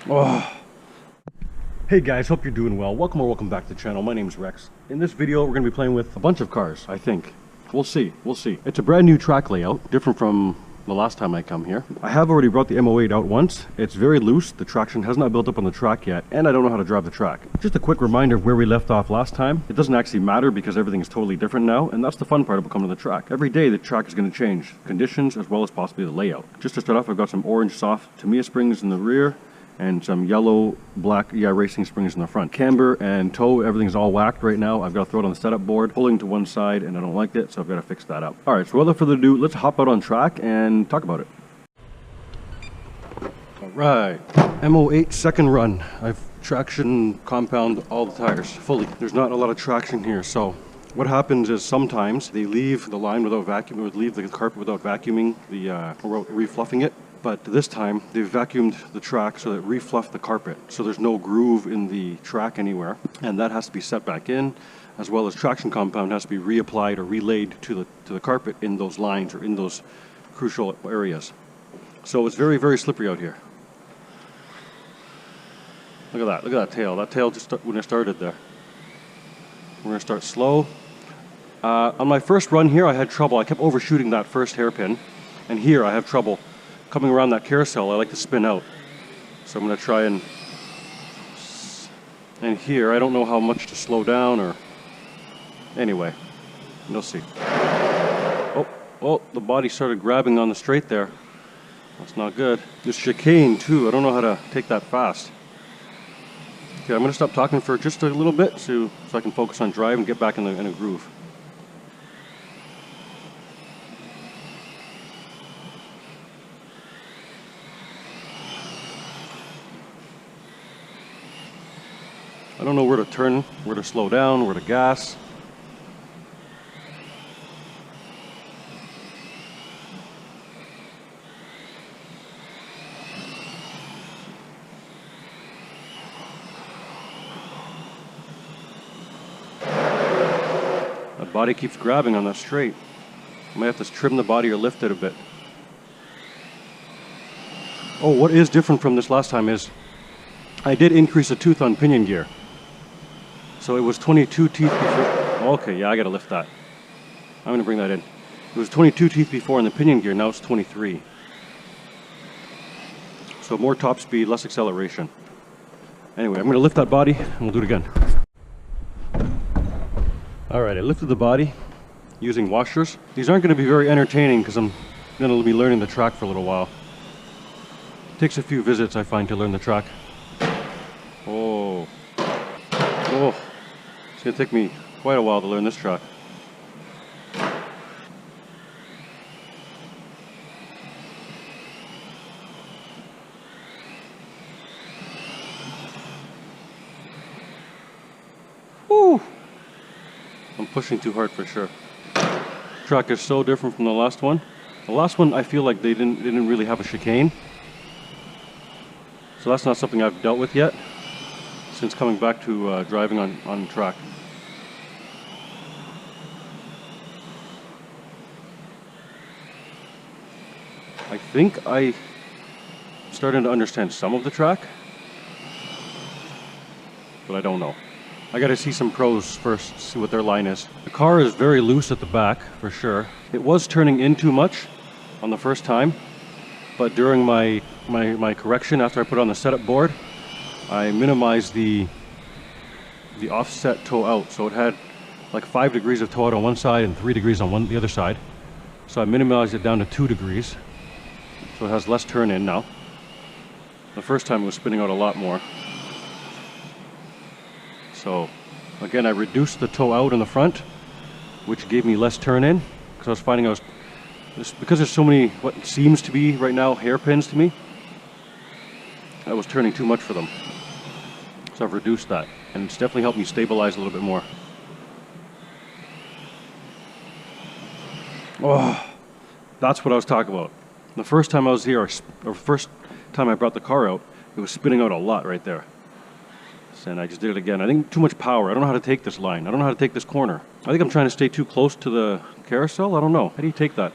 Oh. Hey guys, hope you're doing well. Welcome back to the channel. My name's Rex. In this video, we're going to be playing with a bunch of cars, I think. We'll see. It's a brand new track layout, different from the last time I come here. I have already brought the M-08 out once. It's very loose, the traction has not built up on the track yet, and I don't know how to drive the track. Just a quick reminder of where we left off last time. It doesn't actually matter because everything is totally different now, and that's the fun part about coming to the track. Every day the track is going to change, conditions as well as possibly the layout. Just to start off, I've got some orange soft Tamiya springs in the rear, and some yellow, black, racing springs in the front. Camber and toe, everything's all whacked right now. I've got to throw it on the setup board, pulling to one side, and I don't like it, so I've got to fix that up. All right, so without further ado, let's hop out on track and talk about it. All right, M-08 second run. I've traction compound all the tires fully. There's not a lot of traction here, so what happens is sometimes they leave the line without vacuuming, leave the carpet without vacuuming, or refluffing it. But this time, they've vacuumed the track so that it refluffed the carpet. So there's no groove in the track anywhere. And that has to be set back in, as well as traction compound has to be reapplied or relayed to the carpet in those lines or in those crucial areas. So it's very, very slippery out here. Look at that tail. That tail just when it started there. We're gonna start slow. On my first run here, I had trouble. I kept overshooting that first hairpin. And here I have trouble coming around that carousel. I like to spin out. So I'm going to try and here, I don't know how much to slow down or... Anyway, you'll see. Oh, the body started grabbing on the straight there. That's not good. This chicane too, I don't know how to take that fast. Okay, I'm going to stop talking for just a little bit so I can focus on drive and get back in a groove. I don't know where to turn, where to slow down, where to gas. That body keeps grabbing on that straight. I might have to trim the body or lift it a bit. Oh, what is different from this last time is I did increase a tooth on pinion gear. So it was 22 teeth before. Okay, yeah, I gotta lift that. I'm gonna bring that in. It was 22 teeth before in the pinion gear, now it's 23. So more top speed, less acceleration. Anyway, I'm gonna lift that body and we'll do it again. All right, I lifted the body using washers. These aren't gonna be very entertaining because I'm gonna be learning the track for a little while. It takes a few visits, I find, to learn the track. Oh, it's going to take me quite a while to learn this track. Whew. I'm pushing too hard for sure. The track is so different from the last one. The last one, I feel like they didn't really have a chicane. So that's not something I've dealt with yet since coming back to driving on track. I think I'm starting to understand some of the track, but I don't know. I gotta see some pros first, see what their line is. The car is very loose at the back, for sure. It was turning in too much on the first time, but during my correction after I put it on the setup board, I minimized the offset toe out. So it had like 5 degrees of toe out on one side and 3 degrees on the other side. So I minimized it down to 2 degrees. So it has less turn in now. The first time it was spinning out a lot more. So again, I reduced the toe out in the front, which gave me less turn in, because I was finding because there's so many, what seems to be right now hairpins to me, I was turning too much for them. So I've reduced that, and it's definitely helped me stabilize a little bit more. Oh, that's what I was talking about. The first time I was here, or first time I brought the car out, it was spinning out a lot right there. And I just did it again. I think too much power. I don't know how to take this line. I don't know how to take this corner. I think I'm trying to stay too close to the carousel. I don't know. How do you take that?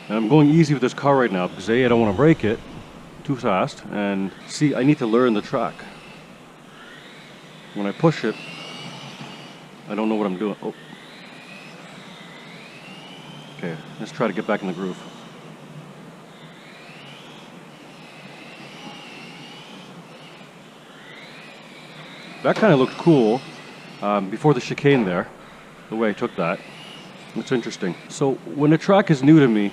And I'm going easy with this car right now because A, I don't want to break it too fast, and C, I need to learn the track. When I push it, I don't know what I'm doing. Oh. Okay, let's try to get back in the groove. That kind of looked cool before the chicane there, the way I took that. It's interesting. So when a track is new to me,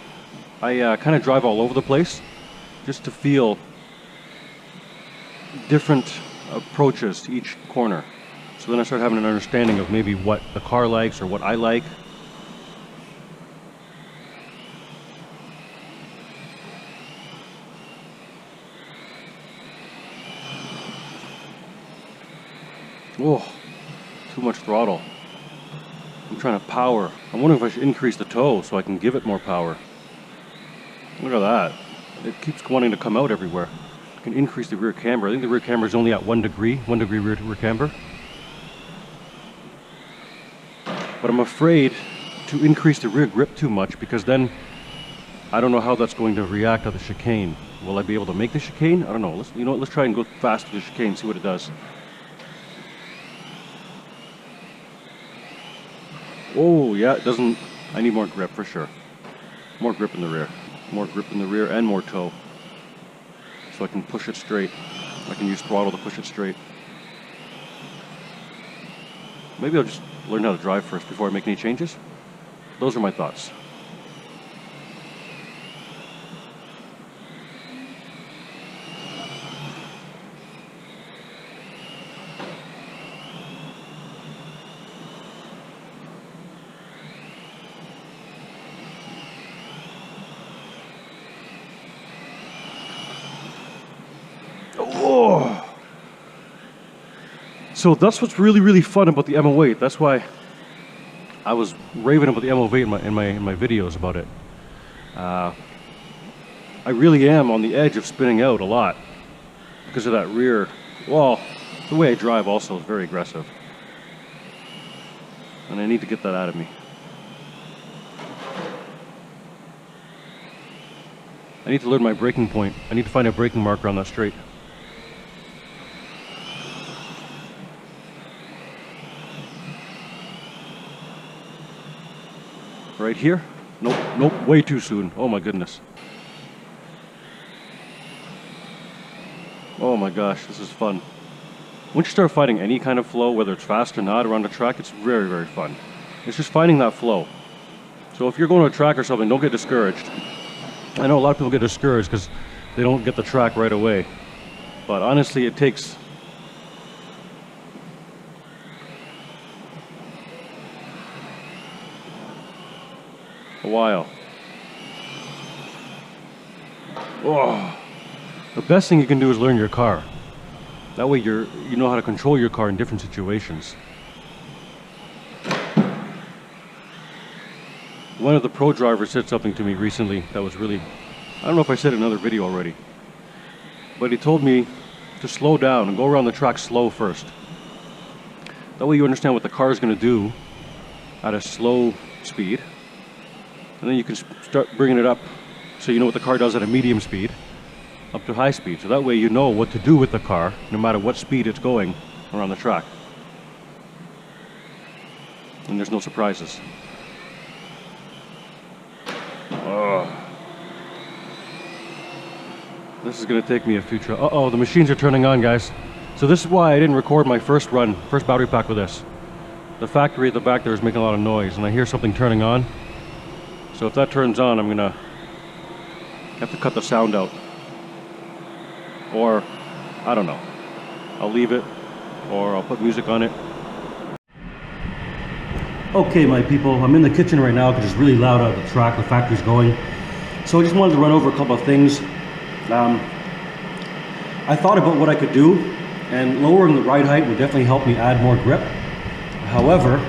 I kind of drive all over the place just to feel different approaches to each corner. So then I start having an understanding of maybe what the car likes or what I like. Oh, too much throttle. I'm trying to power. I'm wondering if I should increase the toe so I can give it more power. Look at that. It keeps wanting to come out everywhere. I can increase the rear camber. I think the rear camber is only at 1 degree rear camber. But I'm afraid to increase the rear grip too much because then I don't know how that's going to react to the chicane. Will I be able to make the chicane? I don't know. Let's try and go fast with the chicane, see what it does. Oh yeah, it doesn't. I need more grip for sure. More grip in the rear. More grip in the rear and more toe. So I can push it straight. I can use throttle to push it straight. Maybe I'll just learn how to drive first before I make any changes. Those are my thoughts. Oh. So that's what's really fun about the M-08. That's why I was raving about the M-08 in my videos about it. I really am on the edge of spinning out a lot because of that rear. Well, the way I drive also is very aggressive, and I need to get that out of me. I need to learn my braking point. I need to find a braking marker on that straight. Right here? Nope, way too soon. Oh my goodness. Oh my gosh, this is fun. Once you start finding any kind of flow, whether it's fast or not around a track, it's very fun. It's just finding that flow. So if you're going to a track or something, don't get discouraged. I know a lot of people get discouraged because they don't get the track right away. But honestly, it takes a while. Oh, the best thing you can do is learn your car. That way you know how to control your car in different situations. One of the pro drivers said something to me recently that was really, I don't know if I said it in another video already, but he told me to slow down and go around the track slow first. That way you understand what the car is going to do at a slow speed. And then you can start bringing it up so you know what the car does at a medium speed up to high speed. So that way you know what to do with the car no matter what speed it's going around the track. And there's no surprises. This is going to take me a few tries. Uh-oh, the machines are turning on, guys. So this is why I didn't record my first battery pack with this. The factory at the back there is making a lot of noise and I hear something turning on. So if that turns on, I'm gonna have to cut the sound out. Or, I don't know. I'll leave it, or I'll put music on it. Okay, my people, I'm in the kitchen right now because it's really loud out of the track, the factory's going. So I just wanted to run over a couple of things. I thought about what I could do, and lowering the ride height would definitely help me add more grip. However,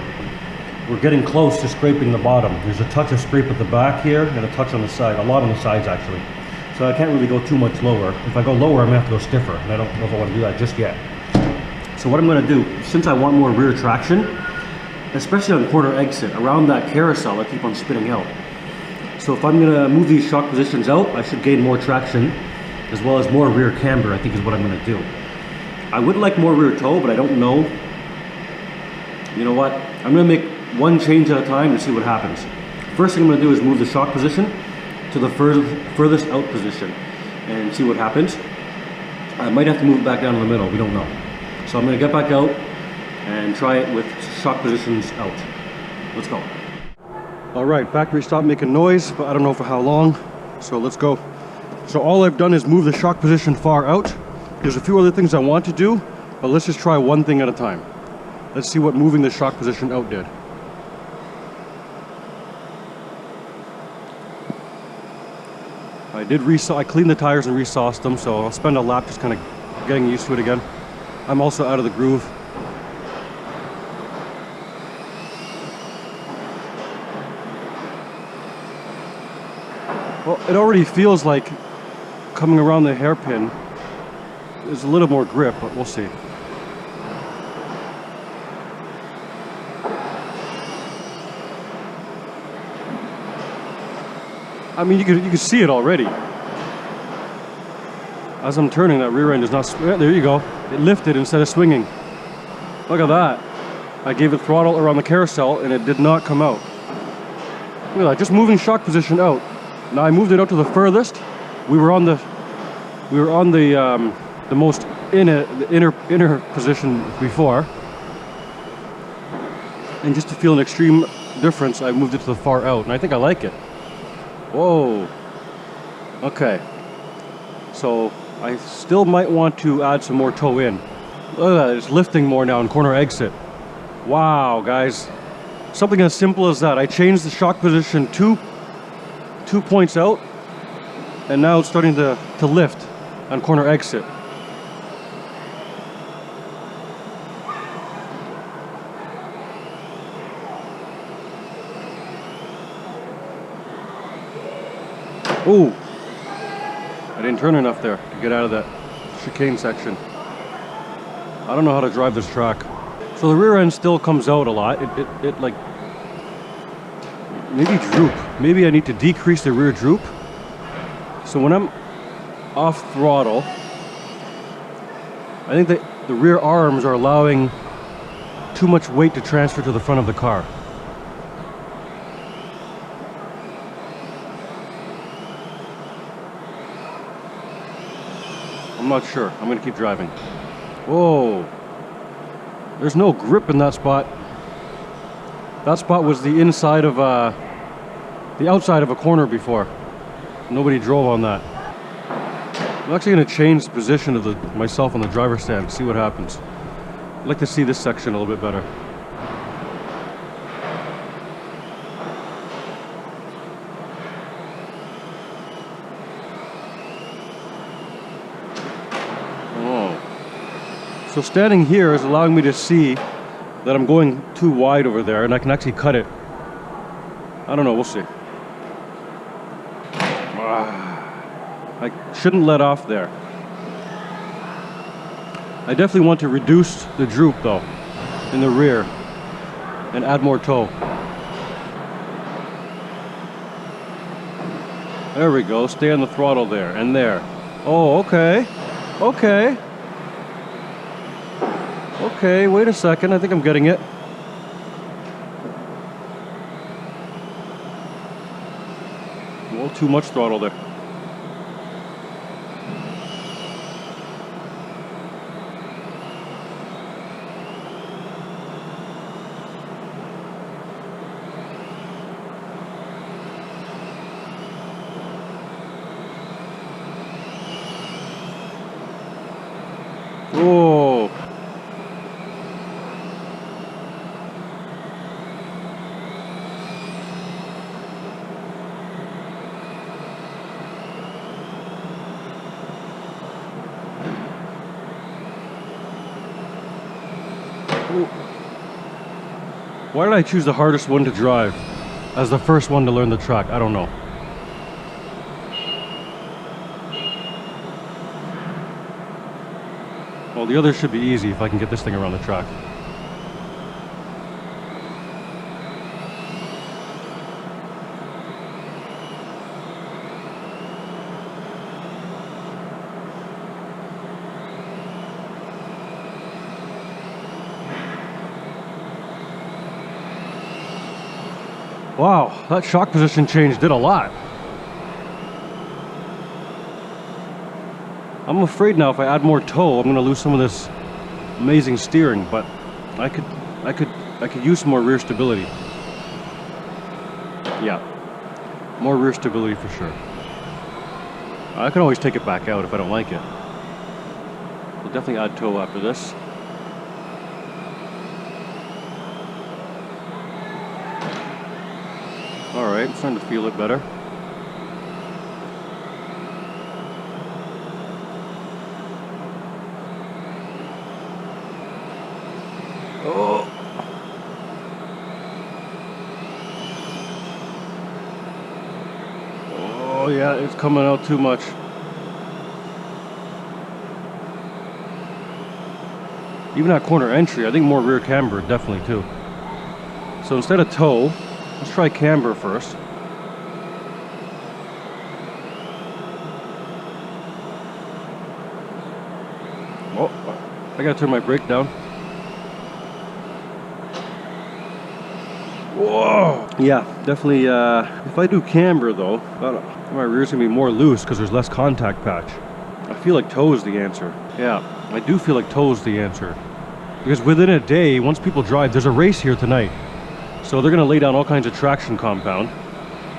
we're getting close to scraping the bottom. There's a touch of scrape at the back here and a touch on the side, a lot on the sides actually. So I can't really go too much lower. If I go lower, I'm gonna have to go stiffer, and I don't know if I want to do that just yet. So what I'm gonna do, since I want more rear traction, especially on quarter exit, around that carousel I keep on spinning out. So if I'm gonna move these shock positions out, I should gain more traction as well as more rear camber, I think is what I'm gonna do. I would like more rear toe, but I don't know. You know what? I'm gonna make one change at a time and see what happens. First thing I'm gonna do is move the shock position to the furthest out position and see what happens. I might have to move it back down in the middle, we don't know. So I'm gonna get back out and try it with shock positions out. Let's go. All right, factory stopped making noise, but I don't know for how long, so let's go. So all I've done is move the shock position far out. There's a few other things I want to do, but let's just try one thing at a time. Let's see what moving the shock position out did. I cleaned the tires and resauced them, so I'll spend a lap just kind of getting used to it again. I'm also out of the groove. Well, it already feels like coming around the hairpin is a little more grip, but we'll see. I mean, you could see it already. As I'm turning, that rear end is not, yeah, there you go. It lifted instead of swinging. Look at that. I gave it throttle around the carousel and it did not come out. Look at that, just moving shock position out. Now I moved it out to the furthest. We were on the most inner position before. And just to feel an extreme difference, I moved it to the far out, and I think I like it. Whoa. Okay. So I still might want to add some more toe in. Look at that, it's lifting more now in corner exit. Wow, guys. Something as simple as that. I changed the shock position two points out, and now it's starting to lift on corner exit. Oh, I didn't turn enough there to get out of that chicane section. I don't know how to drive this track. So the rear end still comes out a lot. It like, maybe droop. Maybe I need to decrease the rear droop. So when I'm off throttle, I think that the rear arms are allowing too much weight to transfer to the front of the car. I'm not sure. I'm gonna keep driving. Whoa. There's no grip in that spot. That spot was the inside of the outside of a corner before. Nobody drove on that. I'm actually gonna change the position of myself on the driver's stand, see what happens. I'd like to see this section a little bit better. So standing here is allowing me to see that I'm going too wide over there, and I can actually cut it. I don't know, we'll see. I shouldn't let off there. I definitely want to reduce the droop though, in the rear, and add more toe. There we go, stay on the throttle there, and there. Oh, okay, okay. Okay, wait a second, I think I'm getting it. A little too much throttle there. Oh. Why did I choose the hardest one to drive as the first one to learn the track? I don't know. Well, the others should be easy if I can get this thing around the track. Wow, that shock position change did a lot. I'm afraid now if I add more toe, I'm gonna lose some of this amazing steering, but I could use some more rear stability. Yeah, more rear stability for sure. I can always take it back out if I don't like it. We'll definitely add toe after this. Alright, I'm starting to feel it better. Oh! Oh yeah, it's coming out too much. Even at corner entry, I think more rear camber, definitely too. So instead of toe, let's try camber first. Oh, I gotta turn my brake down. Whoa! Yeah, definitely, if I do camber though, my rear's gonna be more loose because there's less contact patch. I feel like toe is the answer. Yeah, I do feel like toe is the answer. Because within a day, once people drive, there's a race here tonight. So they're gonna lay down all kinds of traction compound.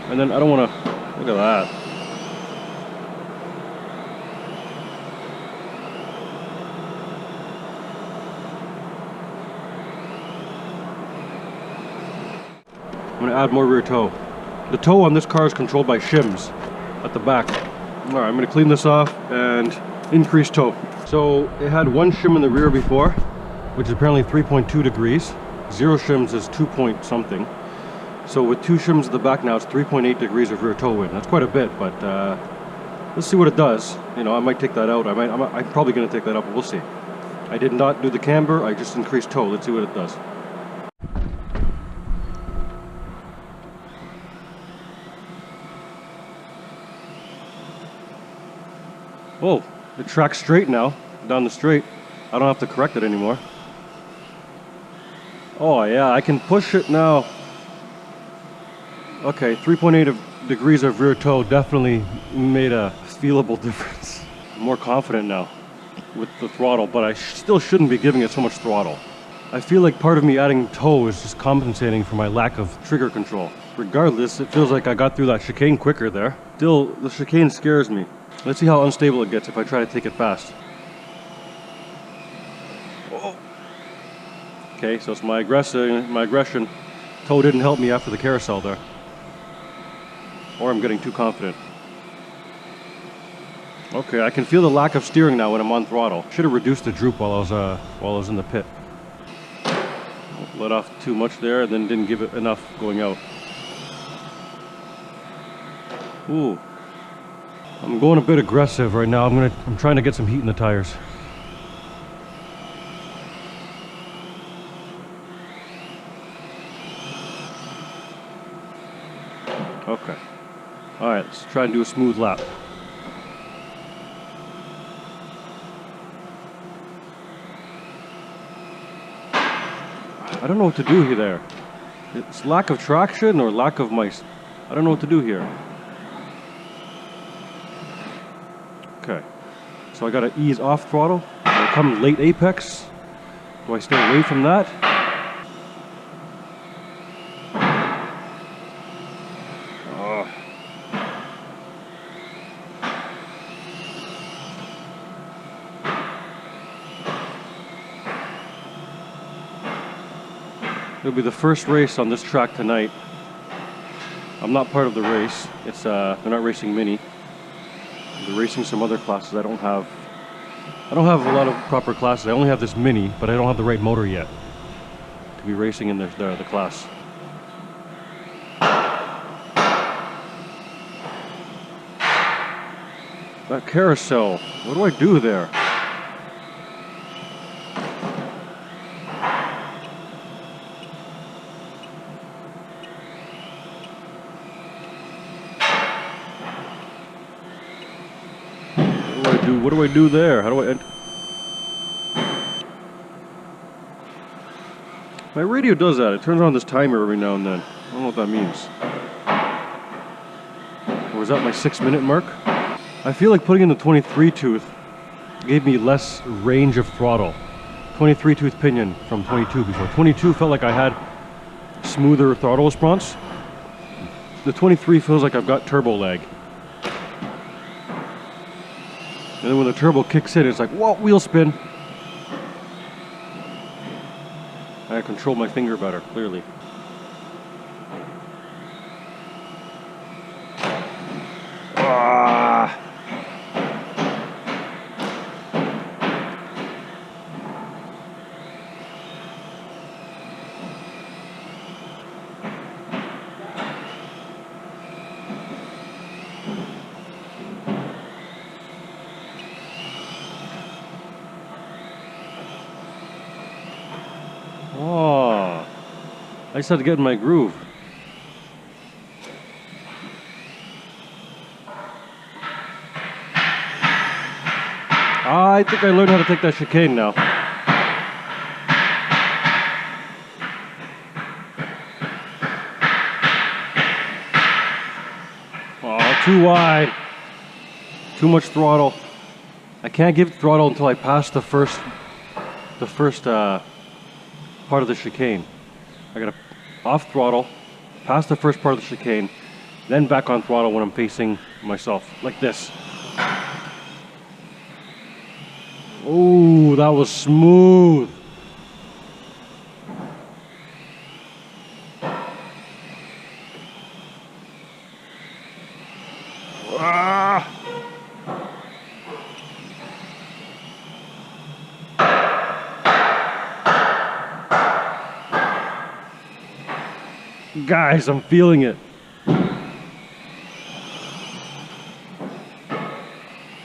And then I don't wanna, look at that. I'm gonna add more rear toe. The toe on this car is controlled by shims at the back. All right, I'm gonna clean this off and increase toe. So it had one shim in the rear before, which is apparently 3.2 degrees. Zero shims is 2 point something. So with two shims at the back now, it's 3.8 degrees of rear toe in. That's quite a bit, but let's see what it does. You know, I might take that out. I'm probably gonna take that up, but we'll see. I did not do the camber, I just increased toe. Let's see what it does. Oh, it tracks straight now, down the straight. I don't have to correct it anymore. Oh yeah, I can push it now. Okay, 3.8 degrees of rear toe definitely made a feelable difference. I'm more confident now with the throttle, but I still shouldn't be giving it so much throttle. I feel like part of me adding toe is just compensating for my lack of trigger control. Regardless, it feels like I got through that chicane quicker there. Still, the chicane scares me. Let's see how unstable it gets if I try to take it fast. Oh. Okay, so it's my aggression. Toe didn't help me after the carousel there. Or I'm getting too confident. Okay, I can feel the lack of steering now when I'm on throttle. Should have reduced the droop while I was in the pit. Let off too much there and then didn't give it enough going out. Ooh. I'm going a bit aggressive right now. I'm trying to get some heat in the tires. Okay. All right, let's try and do a smooth lap. I don't know what to do here there. It's lack of traction or lack of I don't know what to do here. Okay, so I gotta ease off throttle. I come late apex. Do I stay away from that? It'll be the first race on this track tonight. I'm not part of the race. It's they're not racing Mini. They're racing some other classes. I don't have a lot of proper classes. I only have this Mini, but I don't have the right motor yet to be racing in the class. That carousel, what do I do there? What do I do there? How do I... My radio does that. It turns on this timer every now and then. don't know what that means. Or was that my 6-minute mark? I feel like putting in the 23 tooth gave me less range of throttle. 23 tooth pinion from 22 before. 22 felt like I had smoother throttle response. The 23 feels like I've got turbo lag. And then when the turbo kicks in, it's like, whoa, wheel spin. I control my finger better, clearly. Ah. Oh, I just had to get in my groove. I think I learned how to take that chicane now. Oh, too wide. Too much throttle. I can't give throttle until I pass the first part of the chicane. I gotta off throttle, pass the first part of the chicane, then back on throttle when I'm facing myself, like this. Oh, that was smooth. Ah. Guys, I'm feeling it.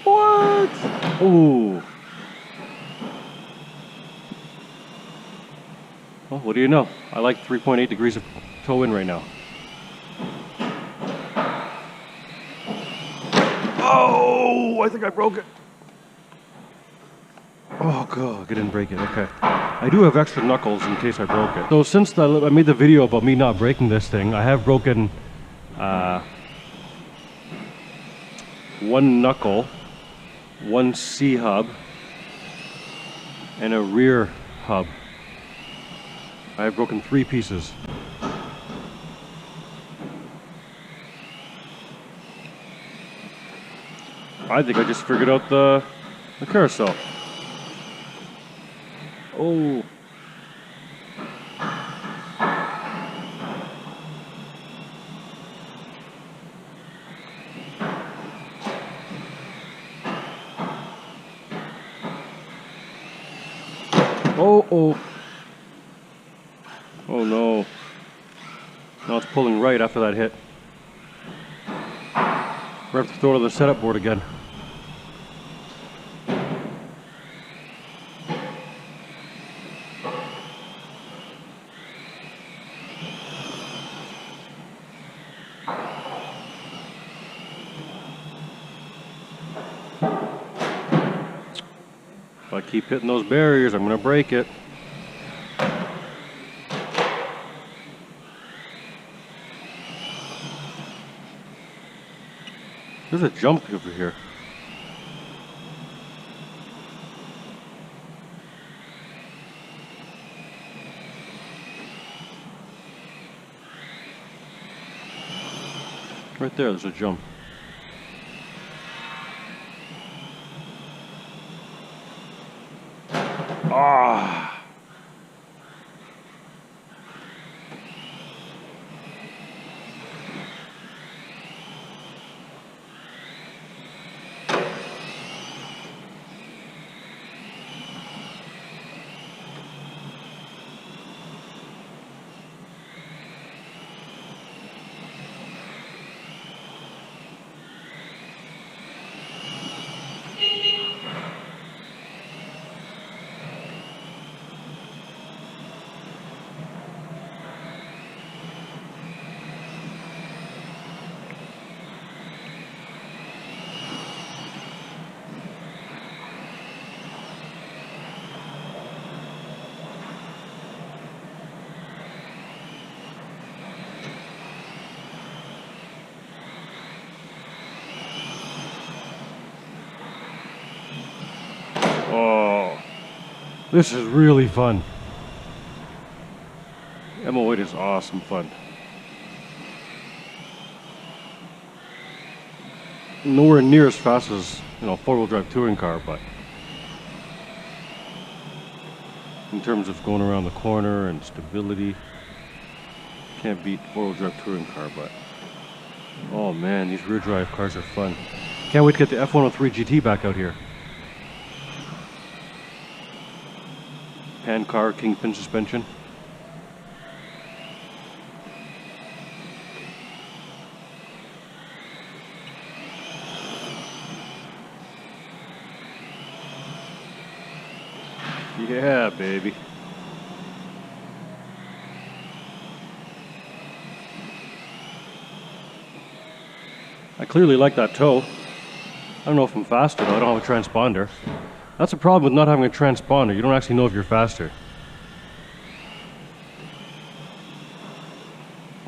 What? Ooh. Well, what do you know? I like 3.8 degrees of toe in right now. Oh, I think I broke it. Oh, God, I didn't break it. Okay. I do have extra knuckles in case I broke it. So since I made the video about me not breaking this thing, I have broken one knuckle, one C hub, and a rear hub. I have broken 3 pieces. I think I just figured out the carousel. Oh. Oh, oh. Oh no. Now it's pulling right after that hit. We have to throw it on the setup board again. If I keep hitting those barriers, I'm going to break it. There's a jump over here. Right there's a jump. Ah. This is really fun. M-08 is awesome fun. Nowhere near as fast as, you know, four-wheel drive touring car, but in terms of going around the corner and stability, can't beat four-wheel drive touring car. But oh man, these rear drive cars are fun. Can't wait to get the F103 GT back out here. Pan car, kingpin suspension. Yeah, baby. I clearly like that toe. I don't know if I'm faster though, I don't have a transponder. That's a problem with not having a transponder, you don't actually know if you're faster.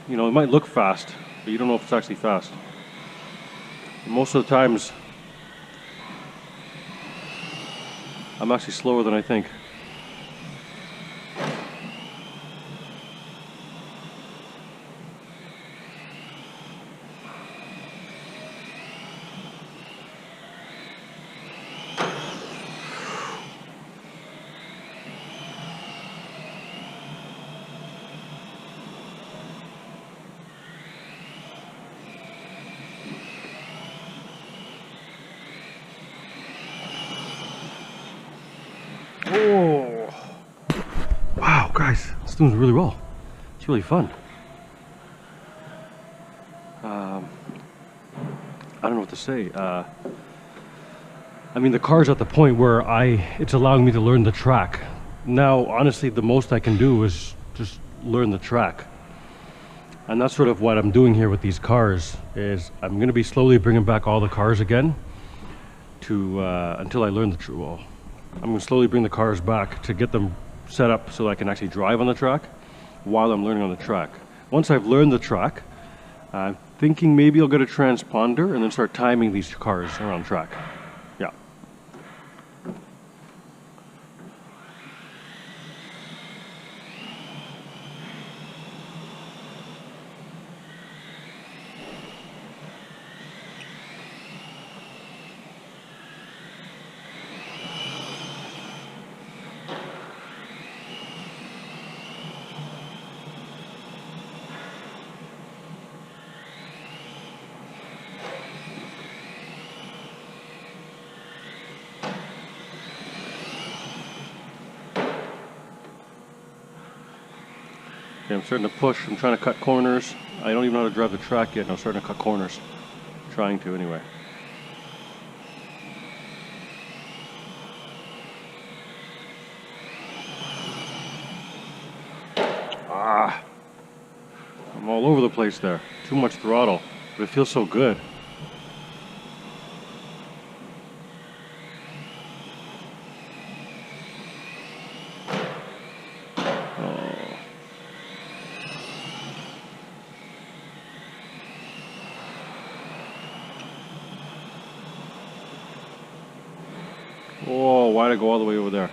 You know, it might look fast, but you don't know if it's actually fast. Most of the times, I'm actually slower than I think. Oh, wow, guys, this doing really well. It's really fun. I don't know what to say. I mean, the car's at the point where it's allowing me to learn the track. Now, honestly, the most I can do is just learn the track. And that's sort of what I'm doing here with these cars, is I'm going to be slowly bringing back all the cars again to until I learn the well, I'm going to slowly bring the cars back to get them set up so that I can actually drive on the track while I'm learning on the track. Once I've learned the track, I'm thinking maybe I'll get a transponder and then start timing these cars around track. Yeah. Okay, I'm starting to push. I'm trying to cut corners. I don't even know how to drive the track yet, and I'm starting to cut corners. Trying to, anyway. Ah! I'm all over the place there. Too much throttle, but it feels so good. Oh, why'd I go all the way over there?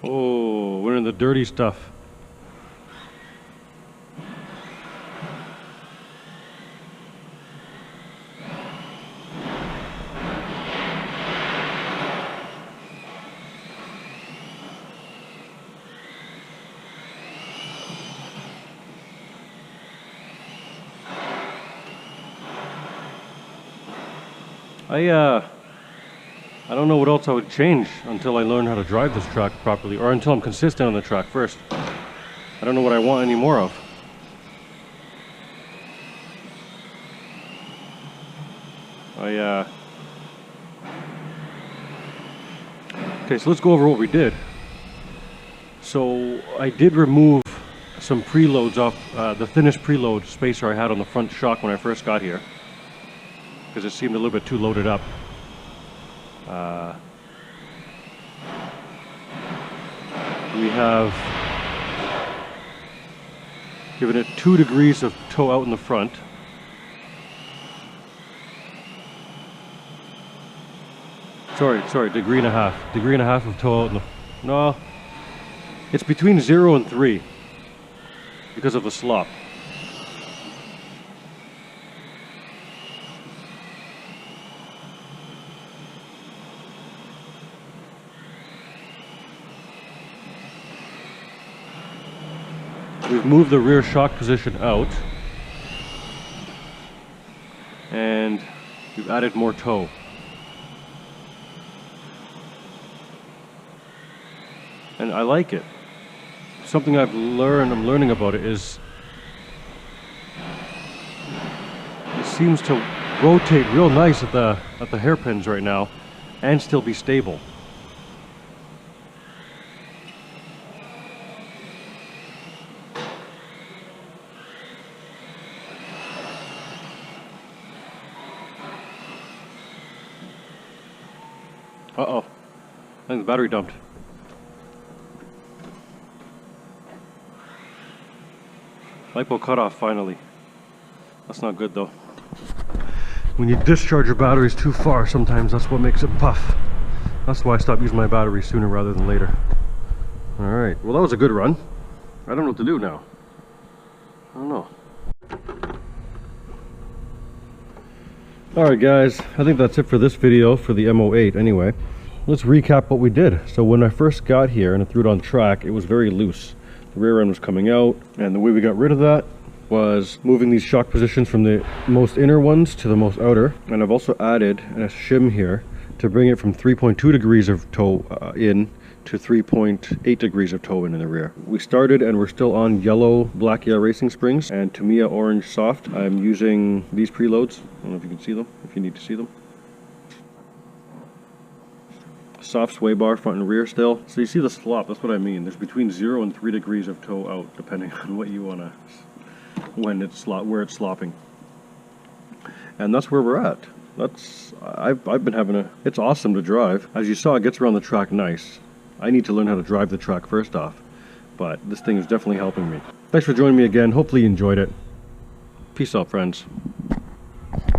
Oh, we're in the dirty stuff. I don't know what else I would change until I learn how to drive this track properly, or until I'm consistent on the track first. I don't know what I want any more of. Okay, so let's go over what we did. So I did remove some preloads off the thinnest preload spacer I had on the front shock when I first got here, because it seemed a little bit too loaded up. We have given it 2 degrees of toe out in the front. Sorry, degree and a half. Degree and a half of toe out in the... No, it's between 0 and 3 because of the slop. We've moved the rear shock position out, and we've added more toe. And I like it. Something I'm learning about it is it seems to rotate real nice at the hairpins right now and still be stable. Uh-oh, I think the battery dumped. LiPo cut off finally. That's not good though. When you discharge your batteries too far, sometimes that's what makes it puff. That's why I stopped using my batteries sooner rather than later. Alright, well that was a good run. I don't know what to do now. I don't know. Alright guys, I think that's it for this video for the M-08 anyway. Let's recap what we did. So when I first got here and I threw it on track, it was very loose. The rear end was coming out, and the way we got rid of that was moving these shock positions from the most inner ones to the most outer. And I've also added a shim here to bring it from 3.2 degrees of toe in to 3.8 degrees of toe in the rear. We started and we're still on yellow Black racing springs and Tamiya orange soft. I'm using these preloads. I don't know if you can see them, if you need to see them. Soft sway bar front and rear still. So you see the slop, that's what I mean. There's between 0 and 3 degrees of toe out depending on what you want to, where it's slopping. And that's where we're at. I've been having it's awesome to drive. As you saw, it gets around the track nice. I need to learn how to drive the track first off, but this thing is definitely helping me. Thanks for joining me again. Hopefully you enjoyed it. Peace out, friends.